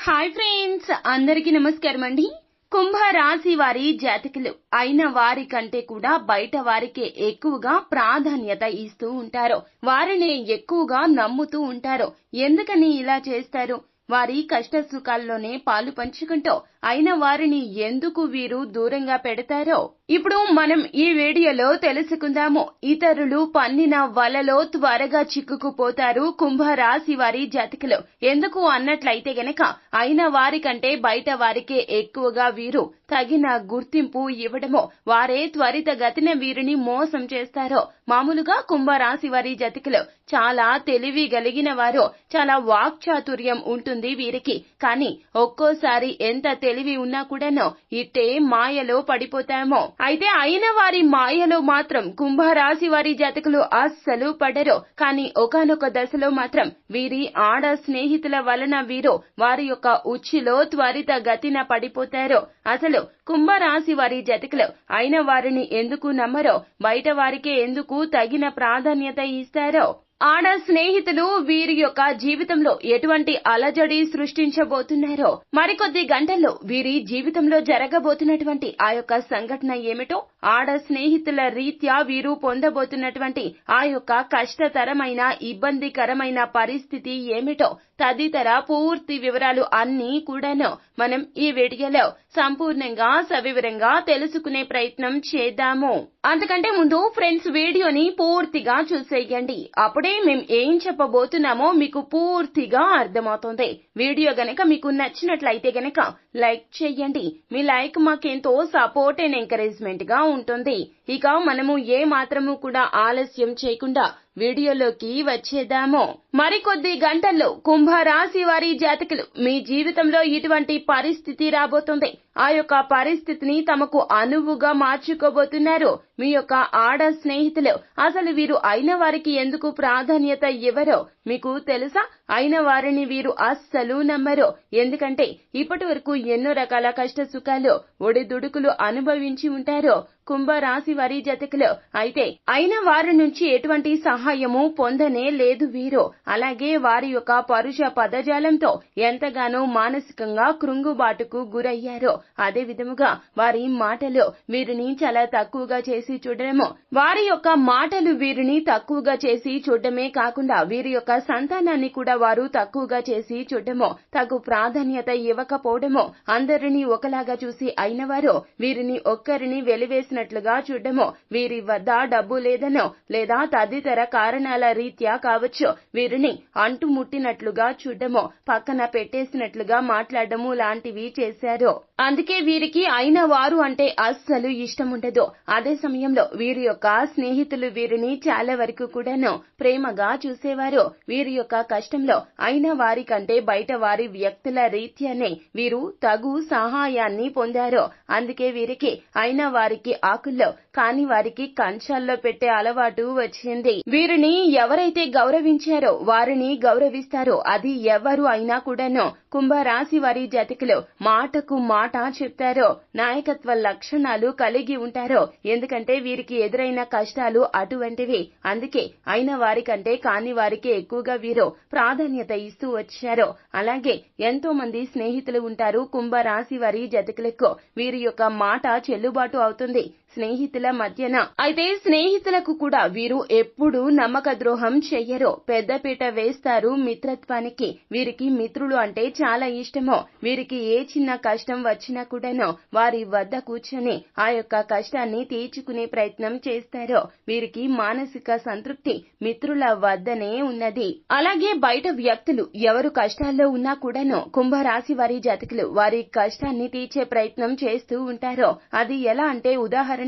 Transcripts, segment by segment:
Hi friends, అందరికీ నమస్కారం అండి. కుంభ రాశి వారి జాతకులు అయిన వారి కంటే కూడా బయట వారికే ఎక్కువగా ప్రాధాన్యత ఇస్తూ ఉంటారు. వారిని ఎక్కువగా నమ్ముతూ ఉంటారు. ఎందుకని ఇలా చేస్తారు? వారి కష్ట సుఖాల్లోనే పాలు పంచుకుంటూ అయిన వారిని ఎందుకు వీరు దూరంగా పెడతారో ఇప్పుడు మనం ఈ వీడియోలో తెలుసుకుందాము. ఇతరులు పన్నిన వలలో త్వరగా చిక్కుకుపోతారు కుంభ రాశి వారి జాతకులు. ఎందుకు అన్నట్లయితే గనక అయిన వారి కంటే బయట వారికే ఎక్కువగా వీరు తగిన గుర్తింపు ఇవ్వడమో, వారే త్వరితగతిన వీరిని మోసం చేస్తారో. మామూలుగా కుంభ రాశి వారి జాతకులు చాలా తెలివి కలిగిన వారు, చాలా వాక్చాతుర్యం ఉంటుంది వీరికి. కానీ ఒక్కోసారి ఎంత తెలివి ఉన్నా కూడాను ఇట్టే మాయలో పడిపోతామో. అయితే అయిన వారి మాయలో మాత్రం కుంభ రాశి వారి జాతకులు అస్సలు పడరు. కానీ ఒకానొక దశలో మాత్రం వీరి ఆడ స్నేహితుల వలన వీరు వారి యొక్క ఉచ్చులో త్వరితగతిన పడిపోతారు. అసలు కుంభ రాశి వారి జాతకులు అయిన వారిని ఎందుకు నమ్మరో, బయట వారికే ఎందుకు తగిన ప్రాధాన్యత ఇస్తారో, ఆడ స్నేహితులు వీరి యొక్క జీవితంలో ఎటువంటి అలజడి సృష్టించబోతున్నారో, మరికొద్ది గంటల్లో వీరి జీవితంలో జరగబోతున్నటువంటి ఆ యొక్క సంఘటన ఏమిటో, ఆడ స్నేహితుల రీత్యా వీరు పొందబోతున్నటువంటి ఆ యొక్క కష్టతరమైన ఇబ్బందికరమైన పరిస్థితి ఏమిటో తదితర పూర్తి వివరాలు అన్నీ కూడాను మనం ఈ వీడియోలో సంపూర్ణంగా సవివరంగా తెలుసుకునే ప్రయత్నం చేద్దాము. అంతకంటే ముందు ఫ్రెండ్స్, వీడియోని పూర్తిగా చూసేయండి. అప్పుడే మేము ఏం చెప్పబోతున్నామో మీకు పూర్తిగా అర్థమవుతుంది. వీడియో గనక మీకు నచ్చినట్లయితే గనక లైక్ చేయండి. మీ లైక్ మాకెంతో సపోర్ట్ అండ్ ఎంకరేజ్మెంట్ గా ఉంటుంది. ఇక మనము ఏ మాత్రము కూడా ఆలస్యం చేయకుండా వీడియోలోకి వచ్చేద్దాము. మరికొద్ది గంటల్లో కుంభ రాశి వారి జాతకులు మీ జీవితంలో ఇటువంటి పరిస్థితి రాబోతుంది. ఆ యొక్క పరిస్థితిని తమకు అనువుగా మార్చుకోబోతున్నారు మీ యొక్క ఆడ స్నేహితులు. అసలు వీరు అయిన వారికి ఎందుకు ప్రాధాన్యత ఇవ్వరో మీకు తెలుసా? అయిన వారిని వీరు అస్సలు నమ్మరు. ఎందుకంటే ఇప్పటి వరకు ఎన్నో రకాల కష్ట సుఖాలు, ఒడిదుడుకులు అనుభవించి ఉంటారు కుంభ రాశి వారి జాతకులు. అయితే అయిన వారి నుంచి ఎటువంటి సహాయము పొందనే లేదు వీరు. అలాగే వారి యొక్క పరుష పదజాలంతో ఎంతగానో మానసికంగా కృంగుబాటుకు గురయ్యారు. అదే విధముగా వారి మాటలు వీరిని చాలా తక్కువగా చేసి చూడడము, వారి యొక్క మాటలు వీరిని తక్కువగా చేసి చూడడమే కాకుండా వీరి యొక్క సంతానాన్ని కూడా వారు తక్కువగా చేసి చూడడము, తగు ప్రాధాన్యత ఇవ్వకపోవడము, అందరినీ ఒకలాగా చూసి అయిన వారు వీరిని ఒక్కరిని వెలివేసినట్లుగా చూడడము, వీరి వద్ద డబ్బు లేదనో లేదా తదితర కారణాల రీత్యా కావచ్చు వీరిని అంటుముట్టినట్లుగా చూడడము, పక్కన పెట్టేసినట్లుగా మాట్లాడడము లాంటివి చేశారు. అందుకే వీరికి అయిన వారు అంటే అస్సలు ఇష్టం ఉండదు. అదే సమయంలో వీరి యొక్క స్నేహితులు వీరిని చాలా వరకు కూడాను ప్రేమగా చూసేవారు. వీరి యొక్క కష్టంలో అయిన వారి కంటే బయట వారి వ్యక్తుల రీత్యానే వీరు తగు సహాయాన్ని పొందారు. అందుకే వీరికి అయిన వారికి ఆకుల్లో కాని వారికి కంచాల్లో పెట్టే అలవాటు వచ్చింది. వీరిని ఎవరైతే గౌరవించారో వారిని గౌరవిస్తారో, అది ఎవరు అయినా కూడాను కుంభ రాశి వారి జాతకులు మాటకు మాట చెప్తారో, నాయకత్వ లక్షణాలు కలిగి ఉంటారో. ఎందుకంటే వీరికి ఎదురైన కష్టాలు అటువంటివి. అందుకే అయిన వారి కంటే కాని వారికి ఎక్కువగా వీరు ప్రాధాన్యత ఇస్తూ వచ్చారు. అలాగే ఎంతో మంది స్నేహితులు ఉంటారు కుంభ రాశి వారి జాతకులకు. వీరి యొక్క మాట చెల్లుబాటు అవుతుంది స్నేహితుల మధ్యన. అయితే స్నేహితులకు కూడా వీరు ఎప్పుడూ నమ్మక ద్రోహం చెయ్యరు, పెద్దపీట వేస్తారు మిత్రత్వానికి. వీరికి మిత్రులు అంటే చాలా ఇష్టమో. వీరికి ఏ చిన్న కష్టం వచ్చినా కూడాను వారి వద్ద కూర్చొని ఆ యొక్క కష్టాన్ని తీర్చుకునే ప్రయత్నం చేస్తారో. వీరికి మానసిక సంతృప్తి మిత్రుల వద్దనే ఉన్నది. అలాగే బయట వ్యక్తులు ఎవరు కష్టాల్లో ఉన్నా కూడాను కుంభ రాశి వారి జాతకులు వారి కష్టాన్ని తీర్చే ప్రయత్నం చేస్తూ ఉంటారో. అది ఎలా అంటే, ఉదాహరణకు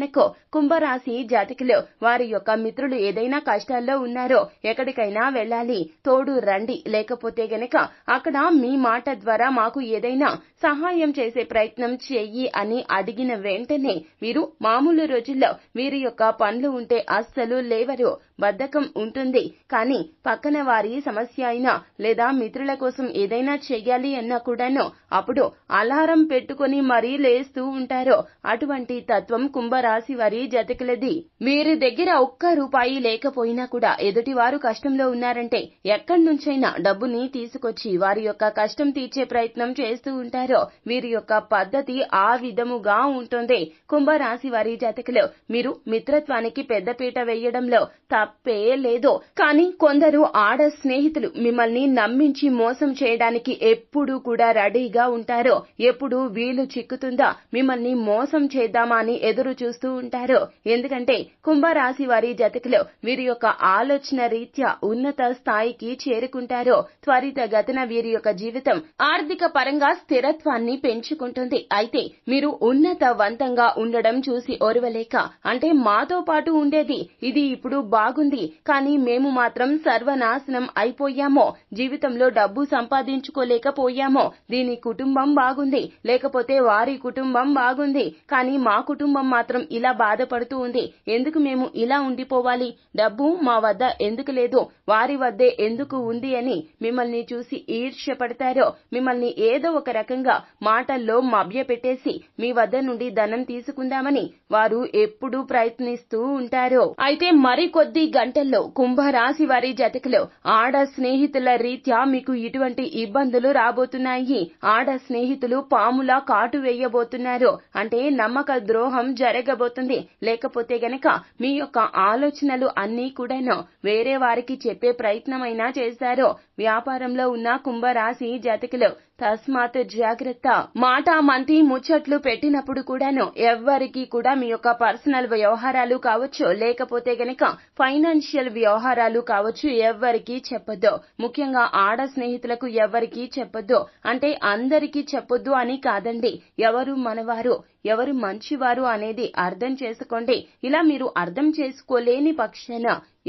కుంభరాశి జాతకులు వారి యొక్క మిత్రులు ఏదైనా కష్టాల్లో ఉన్నారో, ఎక్కడికైనా వెళ్ళాలి, తోడు రండి, లేకపోతే గనక అక్కడ మీ మాట ద్వారా మాకు ఏదైనా సహాయం చేసే ప్రయత్నం చెయ్యి అని అడిగిన వెంటనే వీరు మామూలు రోజుల్లో వీరి యొక్క పనులు ఉంటే అస్సలు లేవరు. బద్ధకం ఉంటుంది. కానీ పక్కన వారి సమస్య అయినా లేదా మిత్రుల కోసం ఏదైనా చెయ్యాలి అన్నా కూడాను అప్పుడు అలారం పెట్టుకుని మరీ లేస్తూ ఉంటారు. అటువంటి తత్వం కుంభరాశి వారి జాతకులది. వీరి దగ్గర ఒక్క రూపాయి లేకపోయినా కూడా ఎదుటివారు కష్టంలో ఉన్నారంటే ఎక్కడి నుంచైనా డబ్బుని తీసుకొచ్చి వారి యొక్క కష్టం తీర్చే ప్రయత్నం చేస్తూ ఉంటారు. వీరి యొక్క పద్ధతి ఆ విధముగా ఉంటుంది. కుంభరాశి వారి జాతకులు మీరు మిత్రత్వానికి పెద్దపీట వేయడంలో తప్పే లేదు. కానీ కొందరు ఆడ స్నేహితులు మిమ్మల్ని నమ్మించి మోసం చేయడానికి ఎప్పుడూ కూడా రెడీగా ఉంటారు. ఎప్పుడు వీలు చిక్కుతుందా మిమ్మల్ని మోసం చేద్దామా అని ఎదురు చూస్తూ ఉంటారు. ఎందుకంటే కుంభరాశి వారి జాతకులు వీరి యొక్క ఆలోచన రీత్యా ఉన్నత స్థాయికి చేరుకుంటారు. త్వరితగతిన వీరి యొక్క జీవితం ఆర్థిక పరంగా స్థిరత్వాన్ని పెంచుకుంటుంది. అయితే మీరు ఉన్నతవంతంగా ఉండడం చూసి ఓర్వలేక అంటే మాతో పాటు ఉండేది ఇది ఇప్పుడు బాగుంది కానీ మేము మాత్రం సర్వనాశనం అయిపోయామో, జీవితంలో డబ్బు సంపాదించుకోలేకపోయామో, దీని కుటుంబం బాగుంది లేకపోతే వారి కుటుంబం బాగుంది కానీ మా కుటుంబం మాత్రం ఇలా బాధపడుతూ ఉంది, ఎందుకు మేము ఇలా ఉండిపోవాలి, డబ్బు మా వద్ద ఎందుకు లేదు, వారి వద్దే ఎందుకు ఉంది అని మిమ్మల్ని చూసి ఈర్ష్య పడతారో, మిమ్మల్ని ఏదో ఒక రకంగా మాటల్లో మభ్యపెట్టేసి మీ వద్ద నుండి ధనం తీసుకుందామని వారు ఎప్పుడూ ప్రయత్నిస్తూ ఉంటారు. అయితే మరికొద్ది గంటల్లో కుంభరాశి వారి జాతకులు ఆడ స్నేహితుల రీత్యా మీకు ఇటువంటి ఇబ్బందులు రాబోతున్నాయి. ఆడ స్నేహితులు పాములా కాటు వేయబోతున్నారు. అంటే నమ్మక ద్రోహం జరగబోతుంది. లేకపోతే గనక మీ యొక్క ఆలోచనలు అన్నీ కూడాను వేరే వారికి చెప్పే ప్రయత్నమైనా చేశారు. వ్యాపారంలో ఉన్న కుంభరాశి జాతకులు తస్మాత్ జాగ్రత్త. మాట మంతి ముచ్చట్లు పెట్టినప్పుడు కూడాను ఎవ్వరికి కూడా మీ యొక్క పర్సనల్ వ్యవహారాలు కావచ్చు లేకపోతే గనక ఫైనాన్షియల్ వ్యవహారాలు కావచ్చు ఎవ్వరికి చెప్పొద్దు. ముఖ్యంగా ఆడ స్నేహితులకు ఎవ్వరికి చెప్పొద్దు. అంటే అందరికీ చెప్పొద్దు అని కాదండి, ఎవరు మనవారు ఎవరు మంచివారు అనేది అర్థం చేసుకోండి. ఇలా మీరు అర్థం చేసుకోలేని పక్షాన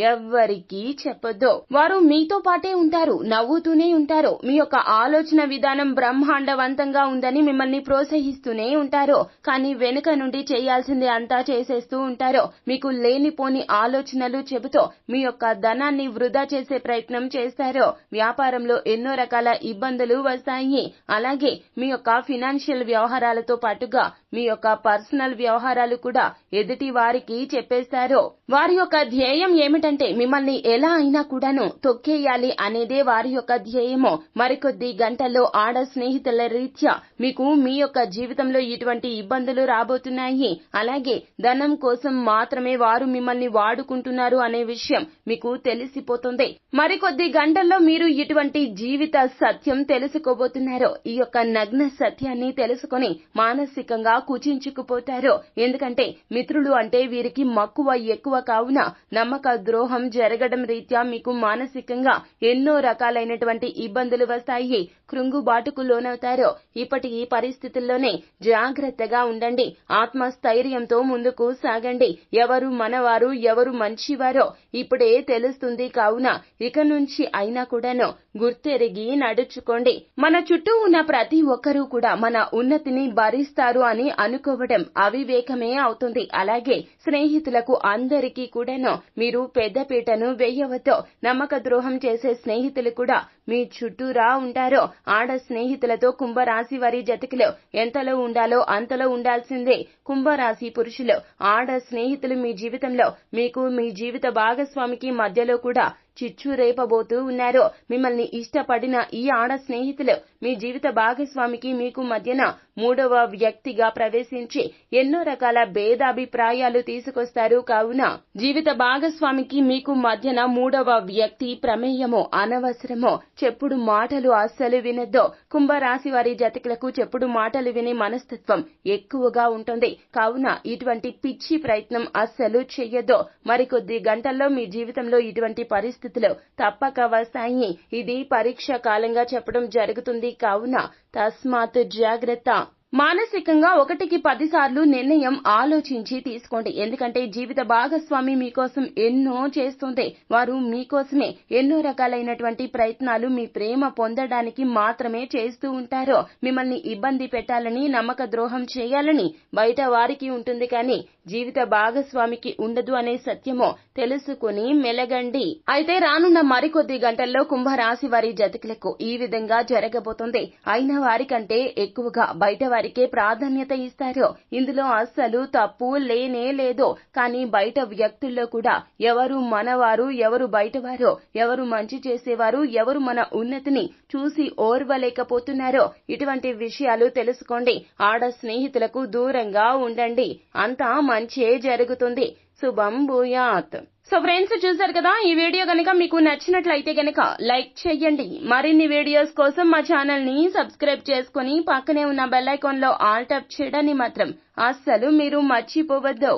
ఎవ్వరికీ చెప్పొద్దు. వారు మీతో పాటే ఉంటారు, నవ్వుతూనే ఉంటారు. మీ యొక్క ఆలోచన విధానం బ్రహ్మాండవంతంగా ఉందని మిమ్మల్ని ప్రోత్సహిస్తూనే ఉంటారు. కానీ వెనుక నుండి చేయాల్సింది అంతా చేసేస్తూ ఉంటారు. మీకు లేనిపోని ఆలోచనలు చెబుతూ మీ యొక్క ధనాన్ని వృధా చేసే ప్రయత్నం చేస్తారు. వ్యాపారంలో ఎన్నో రకాల ఇబ్బందులు వస్తాయి. అలాగే మీ యొక్క ఫినాన్షియల్ వ్యవహారాలతో పాటుగా మీ యొక్క పర్సనల్ వ్యవహారాలు కూడా ఎదుటి వారికి చెప్పేస్తారు. వారి యొక్క ధ్యేయం ఏమిటంటే మిమ్మల్ని ఎలా అయినా కూడాను తొక్కేయాలి అనేదే వారి యొక్క ధ్యేయము. మరికొద్ది గంటల్లో ఆడ స్నేహితుల రీత్యా మీకు మీ యొక్క జీవితంలో ఇటువంటి ఇబ్బందులు రాబోతున్నాయి. అలాగే ధనం కోసం మాత్రమే వారు మిమ్మల్ని వాడుకుంటున్నారు అనే విషయం మీకు తెలిసిపోతుంది. మరికొద్ది గంటల్లో మీరు ఇటువంటి జీవిత సత్యం తెలుసుకోబోతున్నారు. ఈ యొక్క నగ్న సత్యాన్ని తెలుసుకొని మానసికంగా కుచించుకుపోతారు. ఎందుకంటే మిత్రులు అంటే వీరికి మక్కువ ఎక్కువ కావున నమ్మక ద్రోహం జరగడం రీత్యా మీకు మానసికంగా ఎన్నో రకాలైనటువంటి ఇబ్బందులు వస్తాయి. కృంగుబాటుకు లోనవుతారు. ఇప్పటి ఈ పరిస్థితుల్లోనే జాగ్రత్తగా ఉండండి. ఆత్మస్థైర్యంతో ముందుకు సాగండి. ఎవరు మనవారు ఎవరు మంచివారో ఇప్పుడే తెలుస్తుంది కావున ఇక నుంచి అయినా కూడాను గుర్తెరిగి నడుచుకోండి. మన చుట్టూ ఉన్న ప్రతి ఒక్కరూ కూడా మన ఉన్నతిని భరిస్తారు అని అనుకోవడం అవివేకమే అవుతుంది. అలాగే స్నేహితులకు అందరికీ కూడాను మీరు పెద్దపీటను వేయవద్దు. నమ్మక ద్రోహం చేసే స్నేహితులు కూడా మీ చుట్టూరా ఉంటారు. ఆడ స్నేహితులతో కుంభరాశి వారి జాతకులు ఎంతలో ఉండాలో అంతలో ఉండాల్సిందే. కుంభరాశి పురుషులు ఆడ స్నేహితులు మీ జీవితంలో మీకు మీ జీవిత భాగస్వామికి మధ్యలో కూడా చిచ్చు రేపబోతూ ఉన్నారు. మిమ్మల్ని ఇష్టపడిన ఈ ఆడ స్నేహితులు మీ జీవిత భాగస్వామికి మీకు మధ్యన మూడవ వ్యక్తిగా ప్రవేశించి ఎన్నో రకాల భేదాభిప్రాయాలు తీసుకొస్తారు. కావున జీవిత భాగస్వామికి మీకు మధ్యన మూడవ వ్యక్తి ప్రమేయమో అనవసరమో. చెప్పుడు మాటలు అస్సలు వినొద్దు. కుంభరాశి వారి జాతకులకు చెప్పుడు మాటలు వినే మనస్తత్వం ఎక్కువగా ఉంటుంది. కావున ఇటువంటి పిచ్చి ప్రయత్నం అస్సలు చెయ్యొద్దు. మరికొద్ది గంటల్లో మీ జీవితంలో ఇటువంటి పరిస్థితులు తప్పక వస్తాయి. ఇది పరీక్ష కాలంగా చెప్పడం జరుగుతుంది. కావున తస్మాత్ జాగ్రత్త. మానసికంగా 1కి 10 సార్లు నిర్ణయం ఆలోచించి తీసుకోండి. ఎందుకంటే జీవిత భాగస్వామి మీకోసం ఎన్నో చేస్తుంది. వారు మీకోసమే ఎన్నో రకాలైనటువంటి ప్రయత్నాలు మీ ప్రేమ పొందడానికి మాత్రమే చేస్తూ ఉంటారు. మిమ్మల్ని ఇబ్బంది పెట్టాలని, నమ్మక ద్రోహం చేయాలని బయట వారికి ఉంటుంది, కానీ జీవిత భాగస్వామికి ఉండదు అనే సత్యమో తెలుసుకుని మెలగండి. అయితే రానున్న మరికొద్ది గంటల్లో కుంభరాశి వారి జాతకులకు ఈ విధంగా జరగబోతుంది. అయిన వారికంటే ఎక్కువగా బయట వారికే ప్రాధాన్యత ఇస్తారు. ఇందులో అస్సలు తప్పు లేనే లేదు. కానీ బయట వ్యక్తుల్లో కూడా ఎవరు మనవారు, ఎవరు బయటవారో, ఎవరు మంచి చేసేవారు, ఎవరు మన ఉన్నతిని చూసి ఓర్వలేకపోతున్నారో ఇటువంటి విషయాలు తెలుసుకోండి. ఆడ స్నేహితులకు దూరంగా ఉండండి. అంతా మంచే జరుగుతుంది. శుభం భూయాత్. సో ఫ్రెండ్స్, చూసారు కదా, ఈ వీడియో గనక మీకు నచ్చినట్లయితే గనక లైక్ చేయండి. మరిన్ని వీడియోస్ కోసం మా ఛానల్ ని సబ్స్క్రైబ్ చేసుకుని పక్కనే ఉన్న బెల్ ఐకాన్ లో ఆల్ టాప్ చేయడాన్ని మాత్రం అస్సలు మీరు మర్చిపోవద్దు.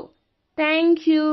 Thank you.